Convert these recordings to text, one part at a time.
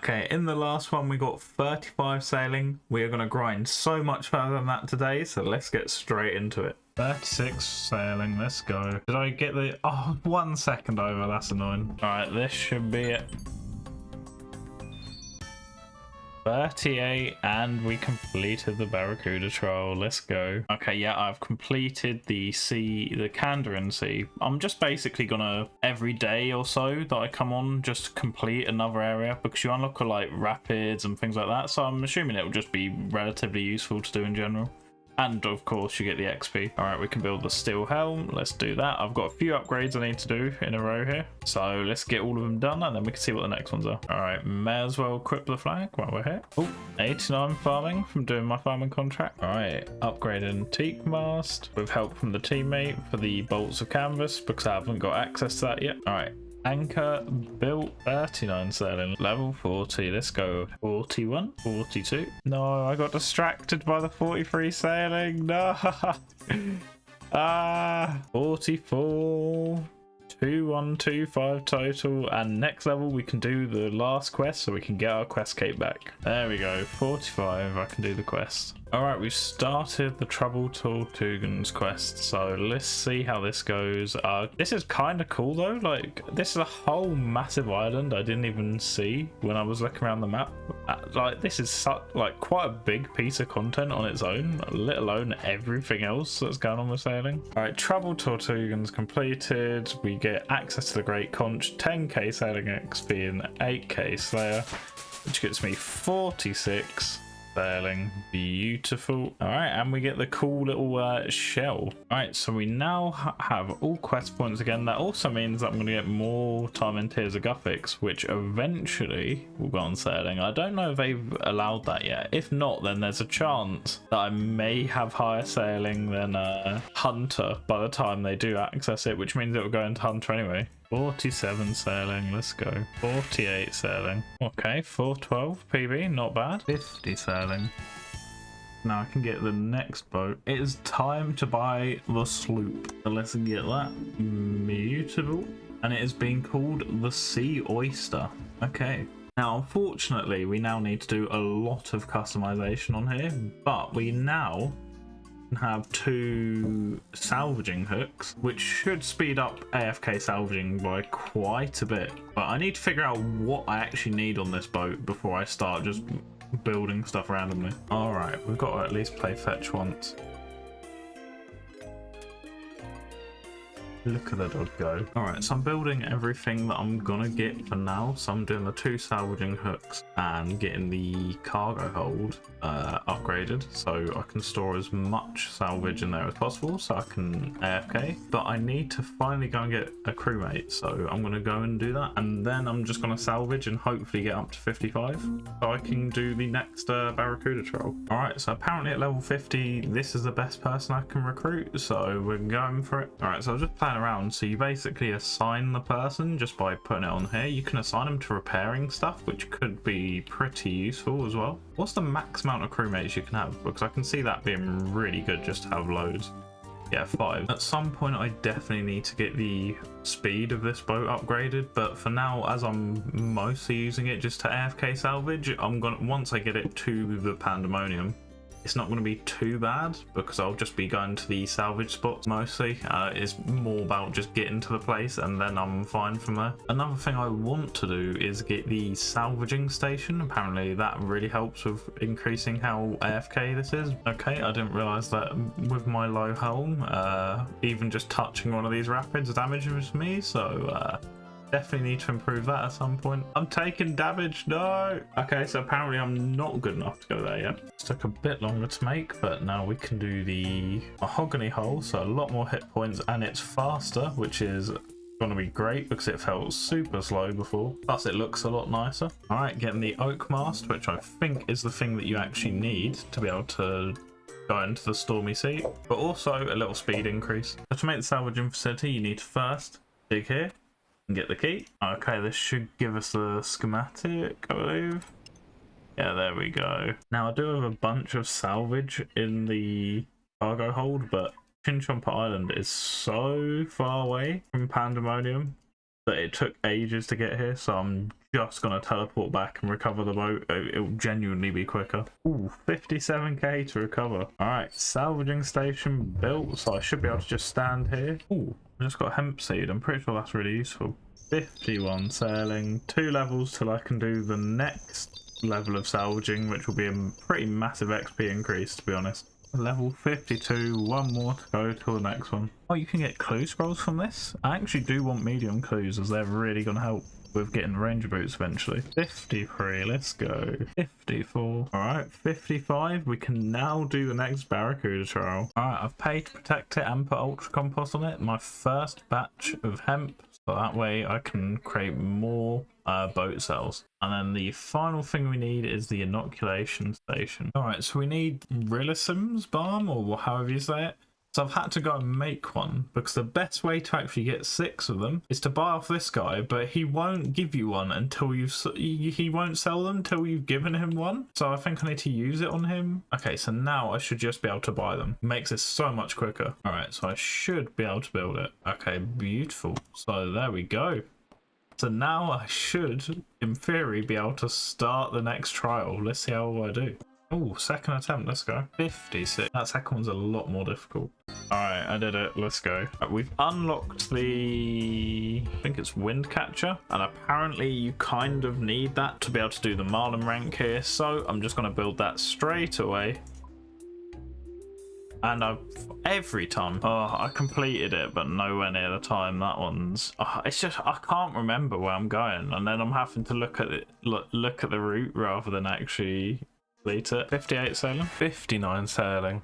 Okay, in the last one we got 35 sailing. We are going to grind so much further than that today, so let's get straight into it. 36 sailing, let's go. Did I get the... Oh, 1 second over, that's annoying. Alright, this should be it. 38, and we completed the Barracuda trial. Let's go. Okay, yeah, I've completed the Kandarin Sea. I'm just basically gonna, every day or so that I come on, just complete another area, because you unlock like rapids and things like that, so I'm assuming it will just be relatively useful to do in general. And of course you get the XP. All right, we can build the steel helm. Let's do that. I've got a few upgrades I need to do in a row here. So let's get all of them done and then we can see what the next ones are. All right, may as well equip the flag while we're here. Oh, 89 farming from doing my farming contract. All right, upgrading teak mast with help from the teammate for the bolts of canvas because I haven't got access to that yet. All right. Anchor built, 39 sailing, level 40. Let's go. 41, 42. No, I got distracted by the 43 sailing. No. 44. 2125 total, and next level we can do the last quest so we can get our quest cape back. There we go. 45. I can do the quest. All right, we've started the Trouble Tortugan's quest, so let's see how this goes. This is kind of cool though. Like, this is a whole massive island I didn't even see when I was looking around the map. Like, this is like quite a big piece of content on its own, let alone everything else that's going on with sailing. All right, Trouble Tortugan's completed. We get access to the Great Conch, 10k sailing XP and 8k Slayer, which gets me 46 sailing. Beautiful. All right, and we get the cool little shell. All right, so we now have all quest points again. That also means that I'm going to get more time in Tears of Guthix, which eventually will go on sailing. I don't know if they've allowed that yet. If not, then there's a chance that I may have higher sailing than Hunter by the time they do access it, which means it will go into Hunter anyway. 47 sailing, let's go. 48 sailing. Okay, 412 PB, not bad. 50 sailing. Now I can get the next boat. It is time to buy the sloop. So let's get that. Mutable. And it is being called the Sea Oyster. Okay. Now, unfortunately, we now need to do a lot of customization on here, but we now have 2 salvaging hooks, which should speed up AFK salvaging by quite a bit. But I need to figure out what I actually need on this boat before I start just building stuff randomly. All right, we've got to at least play fetch once. Look at the dog go. All right, so I'm building everything that I'm gonna get for now. So I'm doing the 2 salvaging hooks and getting the cargo hold upgraded so I can store as much salvage in there as possible so I can AFK. But I need to finally go and get a crewmate, so I'm gonna go and do that, and then I'm just gonna salvage and hopefully get up to 55 so I can do the next Barracuda trial. All right, so apparently at level 50 this is the best person I can recruit, so we're going for it. All right, so I'll just plan around. So you basically assign the person just by putting it on here. You can assign them to repairing stuff, which could be pretty useful as well. What's the max amount of crewmates you can have? Because I can see that being really good just to have loads. Yeah, 5. At some point I definitely need to get the speed of this boat upgraded, but for now, as I'm mostly using it just to AFK salvage, I'm gonna, once I get it to the Pandemonium, it's not going to be too bad because I'll just be going to the salvage spots mostly. It's more about just getting to the place and then I'm fine from there. Another thing I want to do is get the salvaging station. Apparently that really helps with increasing how AFK this is. Okay, I didn't realize that with my low helm, even just touching one of these rapids damages me, so definitely need to improve that at some point. I'm taking damage, no! Okay, so apparently I'm not good enough to go there yet. It took a bit longer to make, but now we can do the mahogany hull, so a lot more hit points, and it's faster, which is going to be great because it felt super slow before. Plus it looks a lot nicer. All right, getting the oak mast, which I think is the thing that you actually need to be able to go into the stormy sea, but also a little speed increase. So to make the salvaging facility, you need to first dig here and get the key. Okay, this should give us the schematic, I believe. Yeah, there we go. Now I do have a bunch of salvage in the cargo hold, but Chinchompa Island is so far away from Pandemonium that it took ages to get here, so I'm just gonna teleport back and recover the boat. It'll genuinely be quicker. Ooh, 57k to recover. All right, salvaging station built, so I should be able to just stand here. Ooh, I just got hemp seed. I'm pretty sure that's really useful. 51 sailing, 2 levels till I can do the next level of salvaging, which will be a pretty massive XP increase, to be honest. Level 52, 1 more to go till the next one. Oh, you can get clue scrolls from this? I actually do want medium clues, as they're really going to help with getting ranger boots eventually. 53, let's go. 54. All right, 55. We can now do the next barracuda trial. All right, I've paid to protect it and put ultra compost on it. My first batch of hemp, so that way I can create more boat cells. And then the final thing we need is the inoculation station. All right, so we need Realism's balm, or however you say it. So I've had to go and make one, because the best way to actually get 6 of them is to buy off this guy, but he won't give you one until he won't sell them until you've given him one. So I think I need to use it on him. Okay, so now I should just be able to buy them. Makes this so much quicker. All right, so I should be able to build it. Okay, beautiful. So there we go. So now I should, in theory, be able to start the next trial. Let's see how I do. Oh, second attempt, let's go. 56. That second one's a lot more difficult. All right, I did it. Let's go. Right, we've unlocked the, I think it's wind catcher, and apparently you kind of need that to be able to do the marlin rank here. So I'm just going to build that straight away. And every time, I completed it, but nowhere near the time. That one's, it's just, I can't remember where I'm going, and then I'm having to look at it, look at the route rather than actually complete it. 58 sailing, 59 sailing.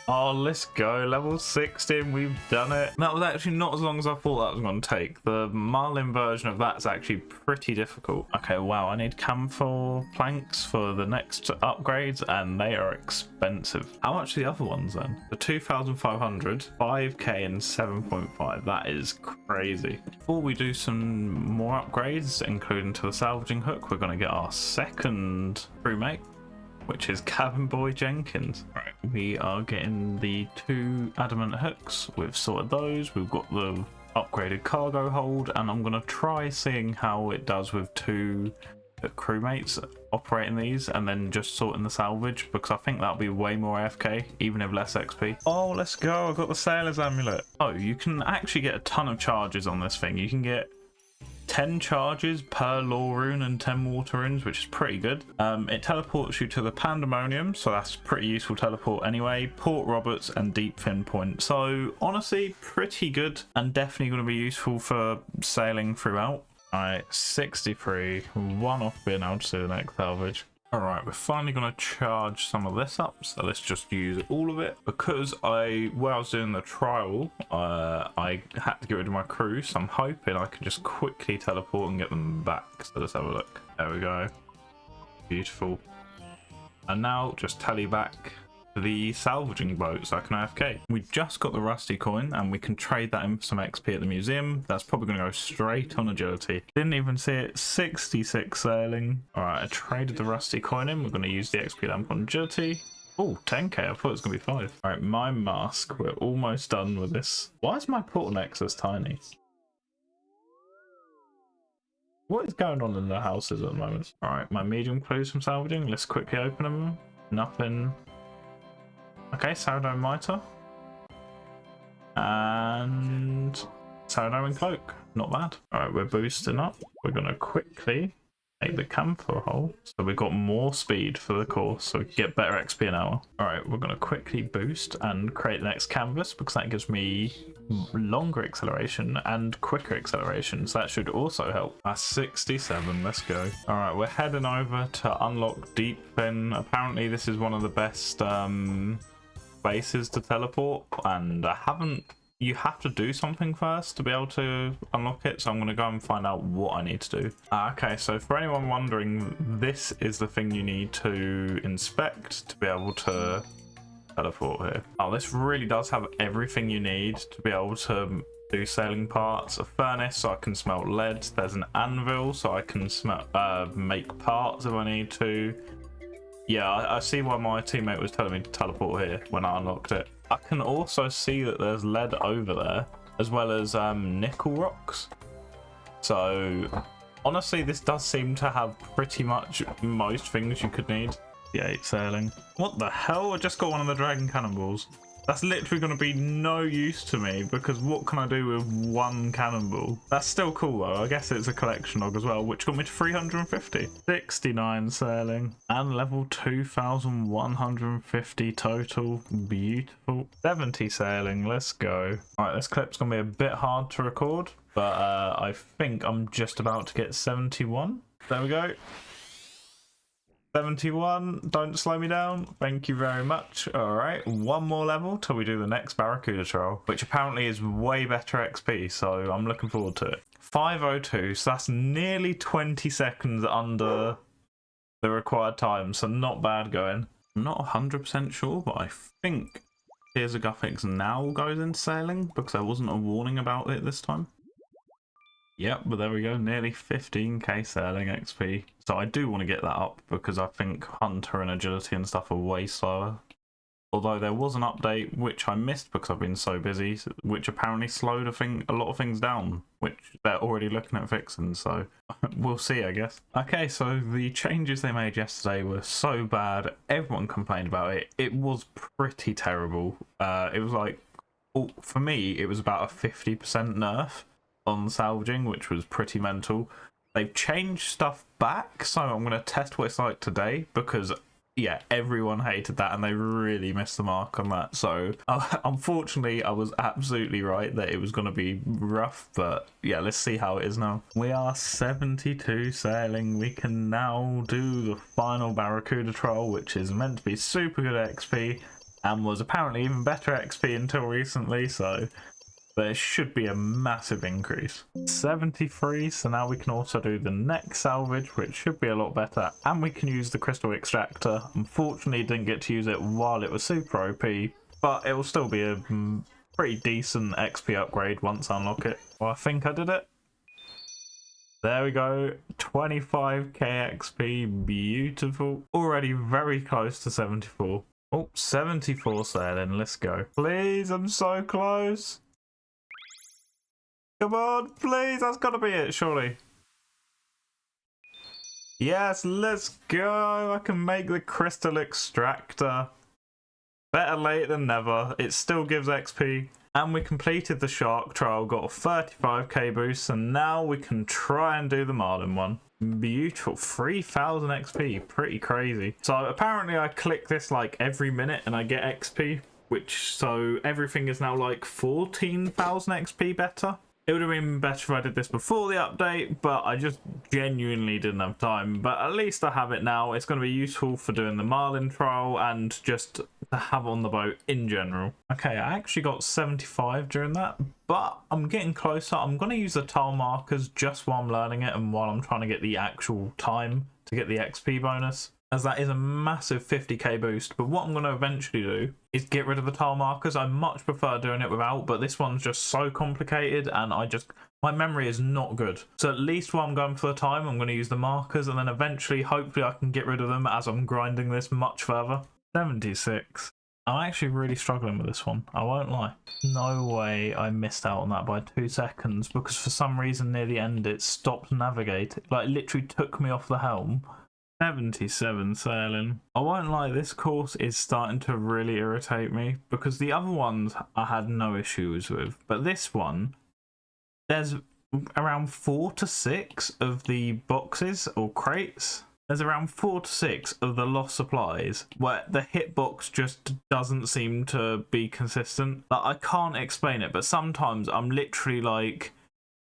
Oh, let's go. Level 16, we've done it. That was actually not as long as I thought that was going to take. The Marlin version of that's actually pretty difficult. Okay, wow, I need camphor planks for the next upgrades, and they are expensive. How much are the other ones then? The 2,500, 5k and 7.5. That is crazy. Before we do some more upgrades, including to the salvaging hook, we're going to get our second crewmate, which is Cabin Boy Jenkins. Right, we are getting the 2 adamant hooks. We've sorted those. We've got the upgraded cargo hold, and I'm going to try seeing how it does with 2 crewmates operating these, and then just sorting the salvage, because I think that'll be way more AFK, even if less XP. Oh, let's go. I've got the Sailor's Amulet. Oh, you can actually get a ton of charges on this thing. You can get 10 charges per lore rune and 10 water runes, which is pretty good. It teleports you to the Pandemonium, so that's pretty useful teleport anyway. Port Roberts and Deep Fin Point. So honestly, pretty good, and definitely going to be useful for sailing throughout. Alright, 63, 1 off being able to do the next salvage. Alright, we're finally going to charge some of this up, so let's just use all of it. Because where I was doing the trial, I had to get rid of my crew, so I'm hoping I can just quickly teleport and get them back. So let's have a look. There we go. Beautiful. And now just tally back the salvaging boat so I can AFK. We just got the rusty coin, and we can trade that in for some XP at the museum. That's probably going to go straight on agility. Didn't even see it. 66 sailing. All right, I traded the rusty coin in. We're going to use the XP lamp on agility. Oh, 10k. I thought it was going to be 5. All right, my mask. We're almost done with this. Why is my portal nexus tiny? What is going on in the houses at the moment? All right, my medium clues from salvaging. Let's quickly open them. Nothing. Okay, Sourdough Mitre. And Sourdough and Cloak. Not bad. Alright, we're boosting up. We're going to quickly make the camphor hole. So we've got more speed for the course, so we can get better XP an hour. Alright, we're going to quickly boost and create the next canvas, because that gives me longer acceleration and quicker acceleration. So that should also help. 67, let's go. Alright, we're heading over to unlock Deep Fin. Apparently this is one of the best places to teleport, and you have to do something first to be able to unlock it, so I'm going to go and find out what I need to do. Okay, so for anyone wondering, this is the thing you need to inspect to be able to teleport here. Oh, this really does have everything you need to be able to do sailing parts. A furnace so I can smelt lead. There's an anvil so I can make parts if I need to. Yeah, I see why my teammate was telling me to teleport here when I unlocked it. I can also see that there's lead over there, as well as nickel rocks. So Honestly, this does seem to have pretty much most things you could need. The 8 sailing. What the hell? I just got one of the dragon cannonballs. That's literally going to be no use to me because what can I do with one cannonball? That's still cool though. I guess it's a collection log as well, which got me to 350. 69 sailing and level 2150 total. Beautiful. 70 sailing. Let's go. All right, this clip's going to be a bit hard to record, but I think I'm just about to get 71. There we go. 71, don't slow me down. Thank you very much. All right, one more level till we do the next Barracuda trial, which apparently is way better XP, so I'm looking forward to it. 502, so that's nearly 20 seconds under the required time, so not bad going. I'm not 100% sure, but I think Tears of Guthix now goes into sailing because there wasn't a warning about it this time. Yep, but there we go, nearly 15k sailing XP. So I do want to get that up because I think Hunter and Agility and stuff are way slower. Although there was an update which I missed because I've been so busy, which apparently slowed a lot of things down, which they're already looking at fixing, so we'll see, I guess. Okay, so the changes they made yesterday were so bad, everyone complained about it. It was pretty terrible. It was like, for me, it was about a 50% nerf on salvaging, which was pretty mental. They've changed stuff back, so I'm going to test what it's like today because yeah, everyone hated that and they really missed the mark on that. So unfortunately I was absolutely right that it was going to be rough, but yeah, let's see how it is now. We are 72 sailing. We can now do the final Barracuda trial, which is meant to be super good XP and was apparently even better XP until recently, so there should be a massive increase. 73, so now we can also do the next salvage, which should be a lot better, and we can use the crystal extractor. Unfortunately didn't get to use it while it was super OP, but it will still be a pretty decent XP upgrade once I unlock it. Well, I think I did it. There we go, 25k XP, beautiful. Already very close to 74. Oh, 74 sailing, let's go. Please, I'm so close. Come on, please, that's gotta be it, surely. Yes, let's go. I can make the crystal extractor. Better late than never. It still gives XP. And we completed the shark trial, got a 35k boost, and now we can try and do the marlin one. Beautiful, 3000 XP, pretty crazy. So apparently I click this like every minute and I get XP, which, so everything is now like 14,000 XP better. It would have been better if I did this before the update, but I just genuinely didn't have time. But at least I have it now. It's going to be useful for doing the marlin trial and just to have on the boat in general. Okay, I actually got 75 during that, but I'm getting closer. I'm going to use the tile markers just while I'm learning it and while I'm trying to get the actual time to get the XP bonus, as that is a massive 50k boost. But what I'm going to eventually do is get rid of the tile markers. I much prefer doing it without, but this one's just so complicated and my memory is not good. So at least while I'm going for the time, I'm going to use the markers, and then eventually hopefully I can get rid of them as I'm grinding this much further. 76. I'm actually really struggling with this one, I won't lie. No way I missed out on that by 2 seconds because for some reason near the end it stopped navigating. Like, it literally took me off the helm. 77 sailing. I won't lie, this course is starting to really irritate me because the other ones I had no issues with, but this one, there's around 4 to 6 of the boxes or crates. There's around 4 to 6 of the lost supplies where the hitbox just doesn't seem to be consistent. Like, I can't explain it, but sometimes I'm literally like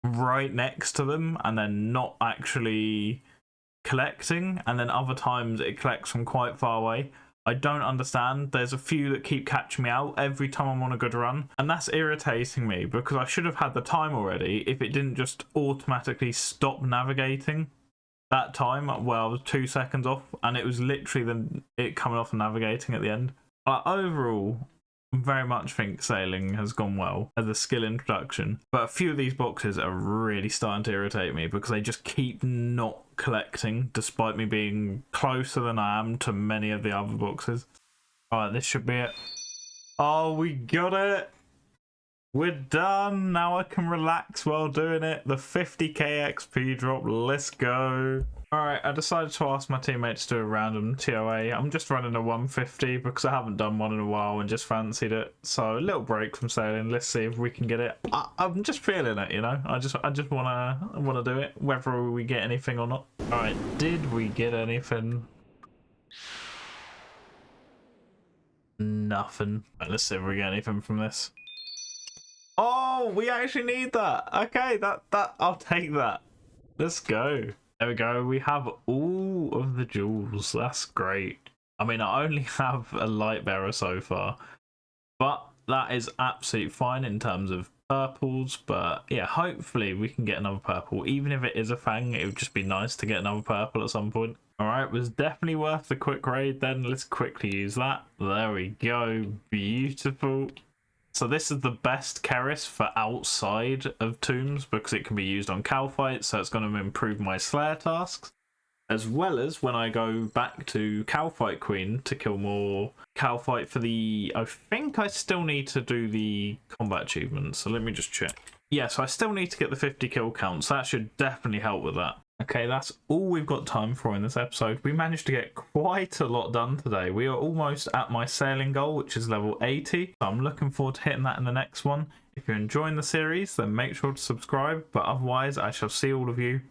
right next to them and then not actually collecting, and then other times it collects from quite far away. I don't understand. There's a few that keep catching me out every time I'm on a good run, and that's irritating me because I should have had the time already if it didn't just automatically stop navigating that time where I was 2 seconds off, and it was literally then it coming off and navigating at the end. Overall, I very much think sailing has gone well as a skill introduction, but a few of these boxes are really starting to irritate me because they just keep not collecting despite me being closer than I am to many of the other boxes. Alright, this should be it. Oh, we got it! We're done. Now I can relax while doing it. The 50k XP drop. Let's go. Alright, I decided to ask my teammates to do a random TOA. I'm just running a 150 because I haven't done one in a while and just fancied it. So a little break from sailing. Let's see if we can get it. I'm just feeling it, you know. I just wanna do it, whether we get anything or not. Alright, did we get anything? Nothing. Right, let's see if we get anything from this. Oh, we actually need that. Okay, that I'll take that. Let's go. There we go. We have all of the jewels. That's great. I mean, I only have a light bearer so far, but that is absolutely fine in terms of purples. But yeah, hopefully we can get another purple. Even if it is a fang, it would just be nice to get another purple at some point. All right, was definitely worth the quick raid then. Let's quickly use that. There we go. Beautiful. So this is the best Keris for outside of tombs because it can be used on cow fights, so it's going to improve my Slayer tasks. As well as when I go back to cow fight queen to kill more cow fight for the... I think I still need to do the combat achievement, so let me just check. Yeah, so I still need to get the 50 kill count, so that should definitely help with that. Okay, that's all we've got time for in this episode. We managed to get quite a lot done today. We are almost at my sailing goal, which is level 80. So I'm looking forward to hitting that in the next one. If you're enjoying the series, then make sure to subscribe. But otherwise, I shall see all of you